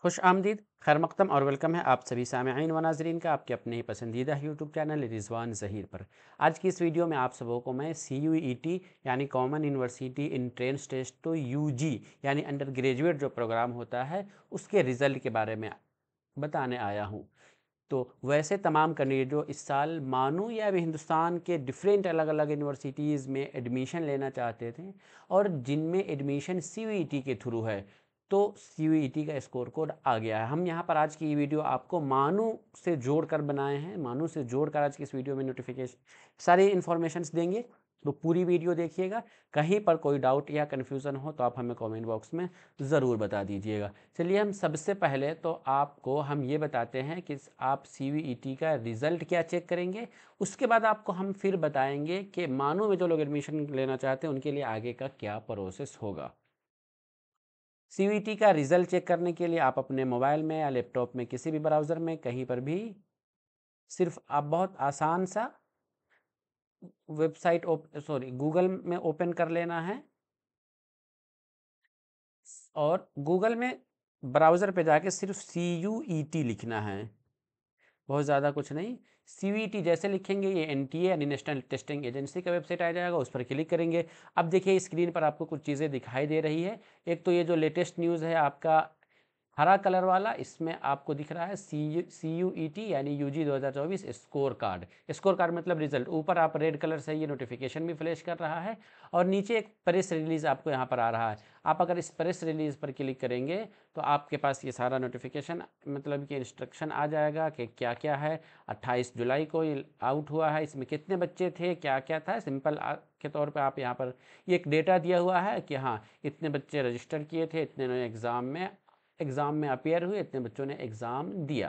खुश आमदीद, खैर मकदम और वेलकम है आप सभी सामईन व नाज़रीन का आपके अपने ही पसंदीदा यूट्यूब चैनल रिजवान ज़हीर पर। आज की इस वीडियो में आप सबों को मैं CUET यानी कॉमन यूनिवर्सिटी एंट्रेंस टेस्ट तो UG यानी अंडर ग्रेजुएट जो प्रोग्राम होता है उसके रिज़ल्ट के बारे में बताने आया हूँ। तो वैसे तमाम कैंडिडेट जो इस साल मानो या भी हिंदुस्तान के डिफरेंट अलग अलग यूनिवर्सिटीज़ में एडमिशन लेना चाहते थे और जिनमें एडमिशन CUET के थ्रू है, तो CUET का स्कोर कोड आ गया है। हम यहाँ पर आज की ये वीडियो आपको मानो से जोड़कर बनाए हैं। मानो से जोड़कर आज की इस वीडियो में नोटिफिकेशन सारी इन्फॉर्मेशंस देंगे, तो पूरी वीडियो देखिएगा। कहीं पर कोई डाउट या कन्फ्यूज़न हो तो आप हमें कमेंट बॉक्स में ज़रूर बता दीजिएगा। चलिए हम सबसे पहले तो आपको हम ये बताते हैं कि आप CUET का रिज़ल्ट क्या चेक करेंगे। उसके बाद आपको हम फिर बताएंगे कि मानो में जो लोग एडमिशन लेना चाहते हैं उनके लिए आगे का क्या प्रोसेस होगा। CUET का रिज़ल्ट चेक करने के लिए आप अपने मोबाइल में या लैपटॉप में किसी भी ब्राउज़र में कहीं पर भी सिर्फ आप बहुत आसान सा वेबसाइट गूगल में ओपन कर लेना है और गूगल में ब्राउज़र पे जाके सिर्फ CUET लिखना है, बहुत ज़्यादा कुछ नहीं। CUET जैसे लिखेंगे ये NTA यानी नेशनल टेस्टिंग एजेंसी का वेबसाइट आ जाएगा, उस पर क्लिक करेंगे। अब देखिए स्क्रीन पर आपको कुछ चीज़ें दिखाई दे रही है। एक तो ये जो लेटेस्ट न्यूज़ है आपका हरा कलर वाला, इसमें आपको दिख रहा है CUET यानी UG 2024 score card. Score card मतलब रिजल्ट। ऊपर आप रेड कलर से ये नोटिफिकेशन भी फ्लैश कर रहा है और नीचे एक प्रेस रिलीज़ आपको यहाँ पर आ रहा है। आप अगर इस प्रेस रिलीज़ पर क्लिक करेंगे तो आपके पास ये सारा नोटिफिकेशन मतलब कि इंस्ट्रक्शन आ जाएगा कि क्या क्या है। 28 जुलाई को ये आउट हुआ है, इसमें कितने बच्चे थे, क्या क्या था। सिंपल के तौर पे आप यहाँ पर ये एक डेटा दिया हुआ है कि हाँ इतने बच्चे रजिस्टर किए थे, इतने ने एग्ज़ाम में अपेयर हुए, इतने बच्चों ने एग्ज़ाम दिया।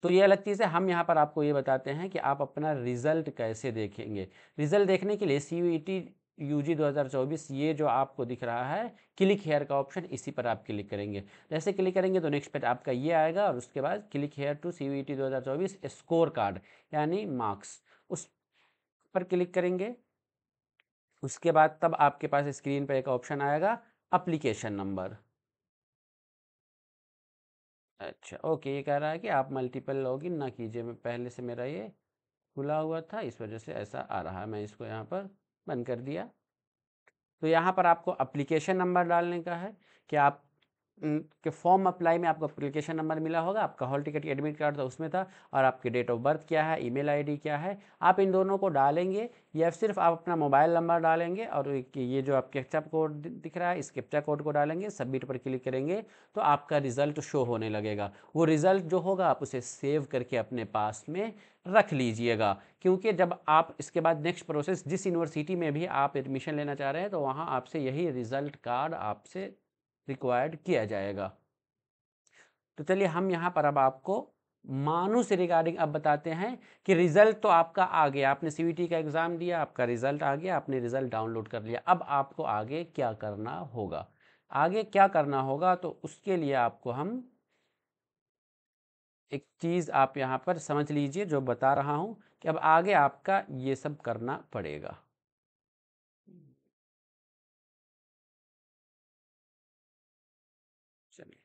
तो ये अलग चीज़ है। हम यहाँ पर आपको ये बताते हैं कि आप अपना रिज़ल्ट कैसे देखेंगे। रिज़ल्ट देखने के लिए CUET UG 2024 ये जो आपको दिख रहा है क्लिक हेयर का ऑप्शन, इसी पर आप क्लिक करेंगे। जैसे क्लिक करेंगे तो नेक्स्ट पेज आपका ये आएगा और उसके बाद click here to CUET 2024 score card यानी मार्क्स, उस पर क्लिक करेंगे। उसके बाद तब आपके पास स्क्रीन पर एक ऑप्शन आएगा अप्लीकेशन नंबर। अच्छा ओके, ये कह रहा है कि आप मल्टीपल लॉगिन ना कीजिए। मैं पहले से मेरा ये खुला हुआ था, इस वजह से ऐसा आ रहा है। मैं इसको यहाँ पर बंद कर दिया। तो यहाँ पर आपको एप्लीकेशन नंबर डालने का है कि आप के फॉर्म अप्लाई में आपको एप्लीकेशन नंबर मिला होगा, आपका हॉल टिकट एडमिट कार्ड था उसमें था, और आपके डेट ऑफ बर्थ क्या है, ईमेल आईडी क्या है, आप इन दोनों को डालेंगे या सिर्फ आप अपना मोबाइल नंबर डालेंगे और ये जो आप कैप्चा कोड दिख रहा है इस कैप्चा कोड को डालेंगे, सबमिट पर क्लिक करेंगे तो आपका रिज़ल्ट शो होने लगेगा। वो रिज़ल्ट जो होगा आप उसे सेव करके अपने पास में रख लीजिएगा, क्योंकि जब आप इसके बाद नेक्स्ट प्रोसेस जिस यूनिवर्सिटी में भी आप एडमिशन लेना चाह रहे हैं तो वहाँ आपसे यही रिज़ल्ट कार्ड आपसे रिक्वायर्ड किया जाएगा। तो चलिए हम यहाँ पर अब आपको मानू से रिगार्डिंग अब बताते हैं कि रिज़ल्ट तो आपका आ गया, आपने CUET का एग्ज़ाम दिया, आपका रिज़ल्ट आ गया, आपने रिज़ल्ट डाउनलोड कर लिया। अब आपको आगे क्या करना होगा। आगे क्या करना होगा तो उसके लिए आपको हम एक चीज़ आप यहाँ पर समझ लीजिए जो बता रहा हूँ कि अब आगे आपका ये सब करना पड़ेगा। चलिए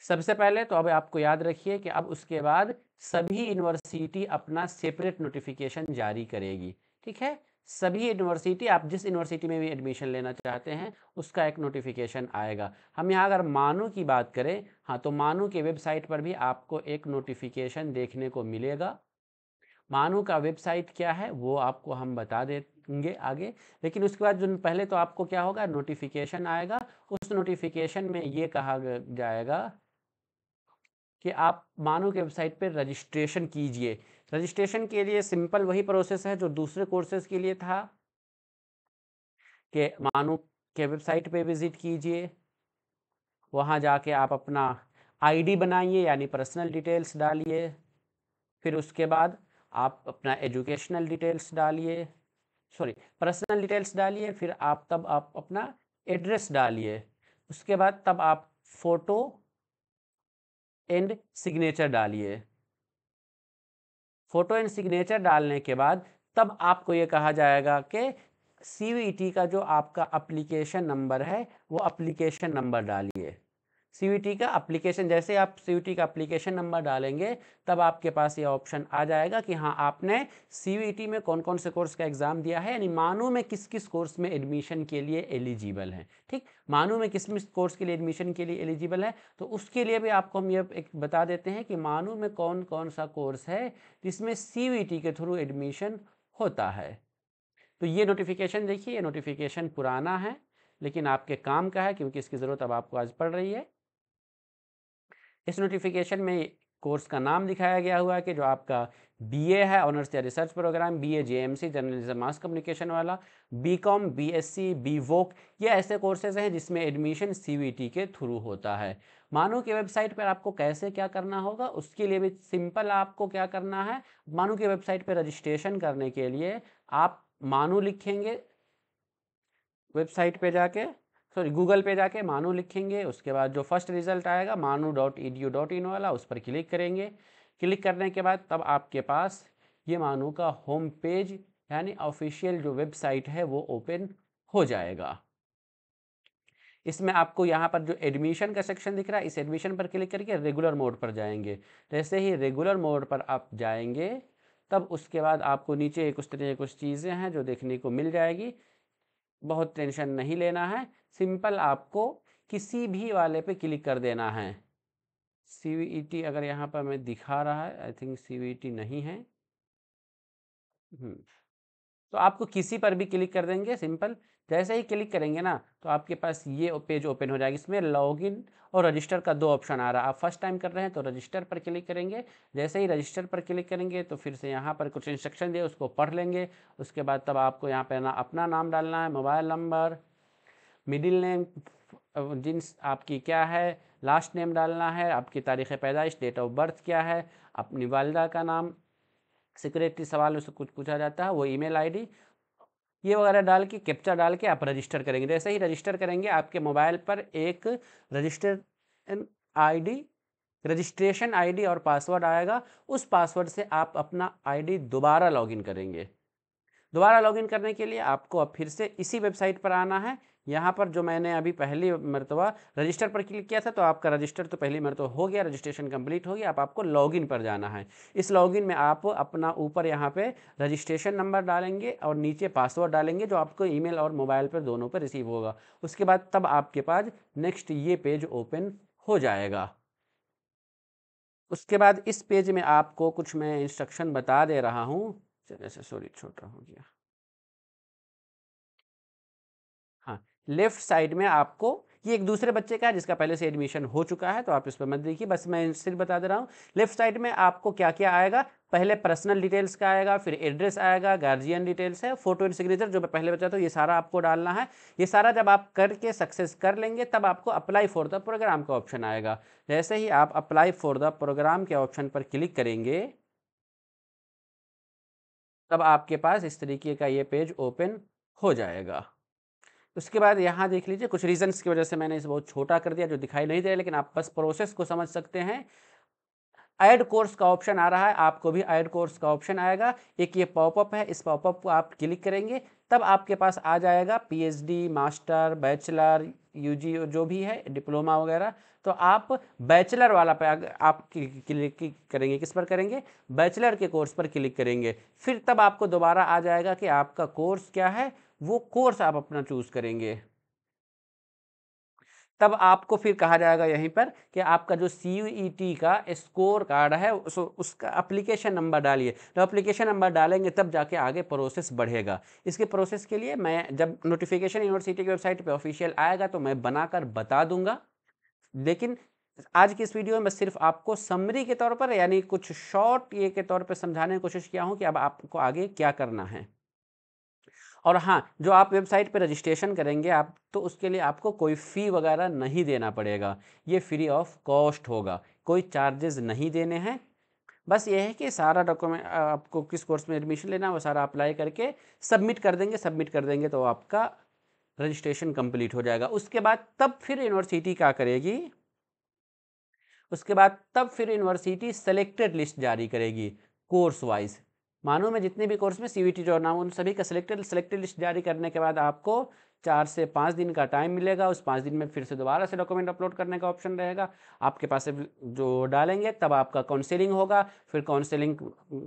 सबसे पहले तो अब आपको याद रखिए कि अब उसके बाद सभी यूनिवर्सिटी अपना सेपरेट नोटिफिकेशन जारी करेगी। ठीक है, सभी यूनिवर्सिटी, आप जिस यूनिवर्सिटी में भी एडमिशन लेना चाहते हैं उसका एक नोटिफिकेशन आएगा। हम यहाँ अगर मानो की बात करें, हाँ तो मानो के वेबसाइट पर भी आपको एक नोटिफिकेशन देखने को मिलेगा। मानो का वेबसाइट क्या है वो आपको हम बता देंगे आगे, लेकिन उसके बाद जो पहले तो आपको क्या होगा, नोटिफिकेशन आएगा। उस नोटिफिकेशन में ये कहा जाएगा कि आप मानो के वेबसाइट पर रजिस्ट्रेशन कीजिए। रजिस्ट्रेशन के लिए सिंपल वही प्रोसेस है जो दूसरे कोर्सेज के लिए था कि मानो के वेबसाइट पे विजिट कीजिए, वहाँ जाके आप अपना आईडी बनाइए यानी पर्सनल डिटेल्स डालिए, फिर उसके बाद आप अपना एजुकेशनल डिटेल्स डालिए, सॉरी पर्सनल डिटेल्स डालिए, फिर आप तब आप अपना एड्रेस डालिए। उसके बाद तब आप फ़ोटो एंड सिग्नेचर डालिए। फ़ोटो एंड सिग्नेचर डालने के बाद तब आपको ये कहा जाएगा कि CUET का जो आपका एप्लीकेशन नंबर है वो एप्लीकेशन नंबर डालिए। सीयूईटी का एप्लीकेशन, जैसे आप सीयूईटी का एप्लीकेशन नंबर डालेंगे तब आपके पास ये ऑप्शन आ जाएगा कि हाँ आपने सीयूईटी में कौन कौन से कोर्स का एग्जाम दिया है, यानी मानो में किस किस कोर्स में एडमिशन के लिए एलिजिबल है। ठीक, मानो में किस किस कोर्स के लिए एडमिशन के लिए एलिजिबल है, तो उसके लिए भी आपको हम ये एक बता देते हैं कि मानो में कौन कौन सा कोर्स है जिसमें सीयूईटी के थ्रू एडमिशन होता है। तो ये नोटिफिकेशन देखिए, ये नोटिफिकेशन पुराना है लेकिन आपके काम का है क्योंकि इसकी ज़रूरत अब आपको आज पड़ रही है। इस नोटिफिकेशन में कोर्स का नाम दिखाया गया हुआ है कि जो आपका बीए है ऑनर्स या research programme, BA JMC journalism mass communication वाला, बीकॉम, बीएससी, बीवोक, ये ऐसे कोर्सेज हैं जिसमें एडमिशन सीयूईटी के थ्रू होता है। मानो की वेबसाइट पर आपको कैसे क्या करना होगा, उसके लिए भी सिंपल आपको क्या करना है, मानो की वेबसाइट पर रजिस्ट्रेशन करने के लिए आप मानो लिखेंगे, वेबसाइट पे जाके सॉरी गूगल पे जाके मानो लिखेंगे, उसके बाद जो फर्स्ट रिजल्ट आएगा manu.edu.in वाला उस पर क्लिक करेंगे। क्लिक करने के बाद तब आपके पास ये मानो का होम पेज यानी ऑफिशियल जो वेबसाइट है वो ओपन हो जाएगा। इसमें आपको यहाँ पर जो एडमिशन का सेक्शन दिख रहा है, इस एडमिशन पर क्लिक करके रेगुलर मोड पर जाएंगे। जैसे ही रेगुलर मोड पर आप जाएंगे तब उसके बाद आपको नीचे कुछ तरह की कुछ चीज़ें हैं जो देखने को मिल जाएगी। बहुत टेंशन नहीं लेना है, सिंपल आपको किसी भी वाले पे क्लिक कर देना है। सीवीईटी अगर यहाँ पर मैं दिखा रहा है, आई थिंक सीवीईटी नहीं है। तो आपको किसी पर भी क्लिक कर देंगे सिंपल। जैसे ही क्लिक करेंगे ना तो आपके पास ये पेज ओपन हो जाएगा। इसमें लॉगिन और रजिस्टर का दो ऑप्शन आ रहा है। आप फर्स्ट टाइम कर रहे हैं तो रजिस्टर पर क्लिक करेंगे। जैसे ही रजिस्टर पर क्लिक करेंगे तो फिर से यहाँ पर कुछ इंस्ट्रक्शन दिए उसको पढ़ लेंगे। उसके बाद तब आपको यहाँ पर अपना नाम डालना है, mobile number, middle name, jeans आपकी क्या है, लास्ट नेम डालना है, आपकी तारीख़ पैदाइश, डेट ऑफ बर्थ क्या है, अपनी वालिदा का नाम, सिक्योरिटी सवाल उससे कुछ पूछा जाता है, वो ईमेल आईडी, ये वगैरह डाल के कैप्चा डाल के आप रजिस्टर करेंगे। जैसे ही रजिस्टर करेंगे आपके मोबाइल पर एक रजिस्टर आईडी, रजिस्ट्रेशन आईडी और पासवर्ड आएगा। उस पासवर्ड से आप अपना आईडी दोबारा लॉगिन करेंगे। दोबारा लॉगिन करने के लिए आपको अब फिर से इसी वेबसाइट पर आना है। यहाँ पर जो मैंने अभी पहली मरतबा रजिस्टर पर क्लिक किया था तो आपका रजिस्टर तो पहली मरतबा हो गया, रजिस्ट्रेशन कंप्लीट हो गया। अब आपको लॉगिन पर जाना है। इस लॉगिन में आप अपना ऊपर यहाँ पे रजिस्ट्रेशन नंबर डालेंगे और नीचे पासवर्ड डालेंगे जो आपको ईमेल और मोबाइल पर दोनों पर रिसीव होगा। उसके बाद तब आपके पास नेक्स्ट ये पेज ओपन हो जाएगा। उसके बाद इस पेज में आपको कुछ मैं इंस्ट्रक्शन बता दे रहा हूँ। चलिए सॉरी छोटा हो गया। हाँ, लेफ्ट साइड में आपको ये एक दूसरे बच्चे का है जिसका पहले से एडमिशन हो चुका है तो आप इस पर मत देखिए, बस मैं सिर्फ बता दे रहा हूँ। लेफ्ट साइड में आपको क्या क्या आएगा, पहले पर्सनल डिटेल्स का आएगा, फिर एड्रेस आएगा, गार्जियन डिटेल्स है, फोटो एंड सिग्नेचर जो मैं पहले बताया था ये सारा आपको डालना है। ये सारा जब आप करके सक्सेस कर लेंगे तब आपको अप्लाई फॉर द प्रोग्राम का ऑप्शन आएगा। जैसे ही आप अप्लाई फॉर द प्रोग्राम के ऑप्शन पर क्लिक करेंगे तब आपके पास इस तरीके का ये पेज ओपन हो जाएगा। उसके बाद यहाँ देख लीजिए, कुछ रीजंस की वजह से मैंने इसे बहुत छोटा कर दिया जो दिखाई नहीं दे रहा, लेकिन आप बस प्रोसेस को समझ सकते हैं। ऐड कोर्स का ऑप्शन आ रहा है, आपको भी ऐड कोर्स का ऑप्शन आएगा। एक ये पॉपअप है, इस पॉपअप को आप क्लिक करेंगे तब आपके पास आ जाएगा पीएचडी, मास्टर, बैचलर, यूजी जो भी है, डिप्लोमा वगैरह। तो आप बैचलर वाला पे आप क्लिक करेंगे, किस पर करेंगे, बैचलर के कोर्स पर क्लिक करेंगे। फिर तब आपको दोबारा आ जाएगा कि आपका कोर्स क्या है, वो कोर्स आप अपना चूज करेंगे। तब आपको फिर कहा जाएगा यहीं पर कि आपका जो सीयूईटी का स्कोर कार्ड है उसका एप्लीकेशन नंबर डालिए। तो एप्लीकेशन नंबर डालेंगे तब जाके आगे प्रोसेस बढ़ेगा। इसके प्रोसेस के लिए मैं जब नोटिफिकेशन यूनिवर्सिटी की वेबसाइट पे ऑफिशियल आएगा तो मैं बनाकर बता दूंगा, लेकिन आज की इस वीडियो में सिर्फ आपको समरी के तौर पर यानी कुछ शॉर्ट ये के तौर पर समझाने की कोशिश किया हूँ कि अब आपको आगे क्या करना है। और हाँ, जो आप वेबसाइट पे रजिस्ट्रेशन करेंगे आप तो उसके लिए आपको कोई फ़ी वगैरह नहीं देना पड़ेगा। ये फ्री ऑफ कॉस्ट होगा, कोई चार्जेस नहीं देने हैं। बस ये है कि सारा डॉक्यूमेंट आपको किस कोर्स में एडमिशन लेना है वो सारा अप्लाई करके सबमिट कर देंगे। सबमिट कर देंगे तो आपका रजिस्ट्रेशन कंप्लीट हो जाएगा। उसके बाद तब फिर यूनिवर्सिटी क्या करेगी, उसके बाद तब फिर यूनिवर्सिटी सेलेक्टेड लिस्ट जारी करेगी कोर्स वाइज। मानो मैं जितने भी कोर्स में सीयूईटी जो नाम उन सभी का सेलेक्टेड लिस्ट जारी करने के बाद आपको 4 से 5 दिन का टाइम मिलेगा। उस 5 दिन में फिर से दोबारा से डॉक्यूमेंट अपलोड करने का ऑप्शन रहेगा। आपके पास से जो डालेंगे तब आपका काउंसलिंग होगा, फिर काउंसलिंग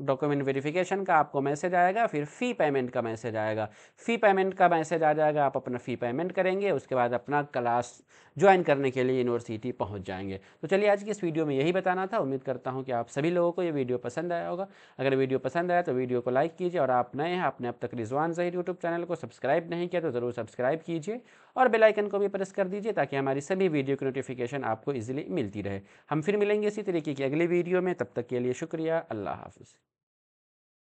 डॉक्यूमेंट वेरिफिकेशन का आपको मैसेज आएगा, फिर फ़ी पेमेंट का मैसेज आएगा। फ़ी पेमेंट का मैसेज आ जाएगा, आप अपना फ़ी पेमेंट करेंगे, उसके बाद अपना क्लास ज्वाइन करने के लिए यूनिवर्सिटी पहुंच जाएंगे। तो चलिए आज की इस वीडियो में यही बताना था। उम्मीद करता हूं कि आप सभी लोगों को ये वीडियो पसंद आया होगा। अगर वीडियो पसंद आया तो वीडियो को लाइक कीजिए, और आप नए हैं, आपने अब तक रिजवान ज़हीर यूट्यूब चैनल को सब्सक्राइब नहीं किया तो ज़रूर सब्सक्राइब कीजिए, और बेल आइकन को भी प्रेस कर दीजिए ताकि हमारी सभी वीडियो की नोटिफिकेशन आपको ईजिली मिलती रहे। हम फिर मिलेंगे इसी तरीके की अगली वीडियो में, तब तक के लिए शुक्रिया। अल्लाह हाफ़िज़।